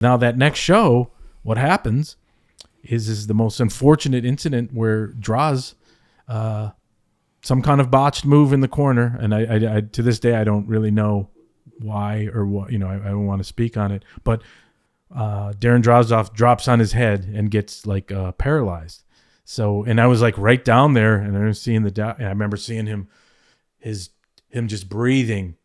Now that next show, what happens is the most unfortunate incident where Droz, some kind of botched move in the corner, and I to this day I don't really know why or what, I don't want to speak on it, but Darren Drozdov drops on his head and gets like paralyzed. So, and I was like right down there, and I was seeing and I remember seeing him just breathing,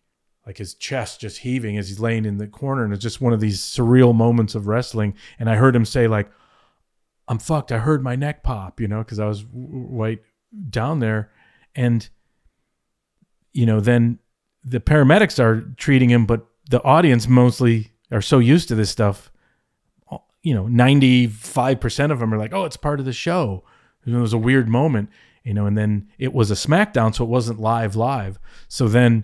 like his chest just heaving as he's laying in the corner, and it's just one of these surreal moments of wrestling. And I heard him say like, "I'm fucked. I heard my neck pop," because I was right down there, and then the paramedics are treating him, but the audience mostly are so used to this stuff. 95% of them are like, "Oh, it's part of the show." It was a weird moment, and then it was a SmackDown, so it wasn't live. So then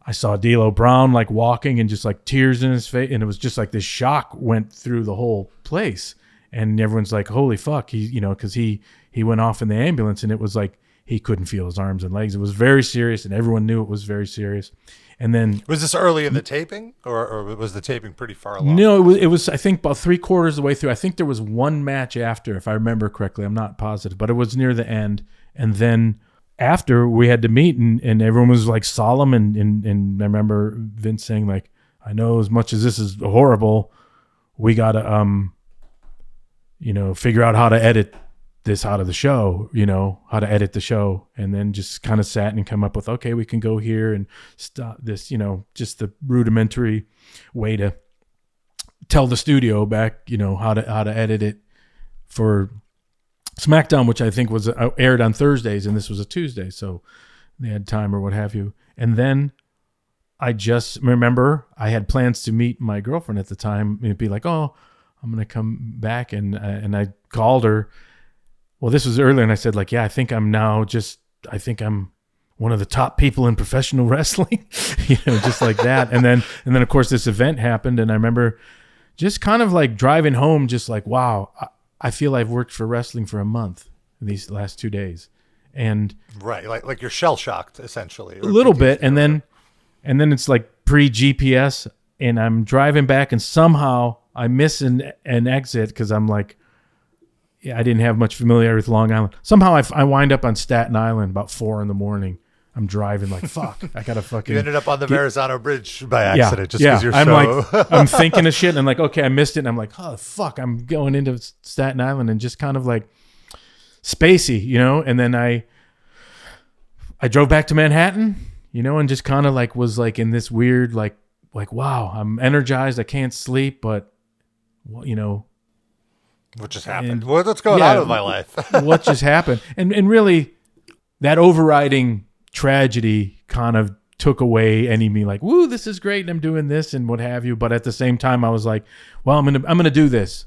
I saw D'Lo Brown like walking and just like tears in his face, and it was just like this shock went through the whole place, and everyone's like, "Holy fuck!" Because he went off in the ambulance, and it was like he couldn't feel his arms and legs. It was very serious, and everyone knew it was very serious. And then was this early in the taping, or was the taping pretty far along? No, it was I think about 3/4 of the way through. I think there was one match after, if I remember correctly. I'm not positive, but it was near the end. And then after we had to meet, and everyone was like solemn, and I remember Vince saying like, "I know as much as this is horrible, we gotta figure out how to edit this out of the show, how to edit the show." And then just kind of sat and come up with, okay, we can go here and stop this, just the rudimentary way to tell the studio back, how to edit it for SmackDown, which I think was aired on Thursdays, and this was a Tuesday, so they had time or what have you. And then I just remember I had plans to meet my girlfriend at the time. It'd be like, "Oh, I'm going to come back." And I called her. Well, this was earlier, and I said like, "Yeah, I think I'm one of the top people in professional wrestling," just like that. And then of course this event happened, and I remember just kind of like driving home, just like, wow, I feel I've worked for wrestling for a month in these last 2 days. And right, like you're shell shocked essentially. A little bit, and then it's like pre-GPS, and I'm driving back, and somehow I miss an exit because I'm like, I didn't have much familiarity with Long Island. Somehow I wind up on Staten Island about 4 a.m. I'm driving like, fuck, I gotta fucking. You ended up on the Verrazano Bridge by accident, just because you're I'm so. I'm thinking of shit, and I'm like, okay, I missed it, and I'm like, oh fuck, I'm going into Staten Island, and just kind of like spacey, and then I drove back to Manhattan, and just kind of like was like in this weird like wow, I'm energized, I can't sleep, but what just happened? What's going on with my life? What just happened? And really, that overriding tragedy kind of took away any me like, woo, this is great, and I'm doing this and what have you. But at the same time, I was like, well, I'm gonna do this.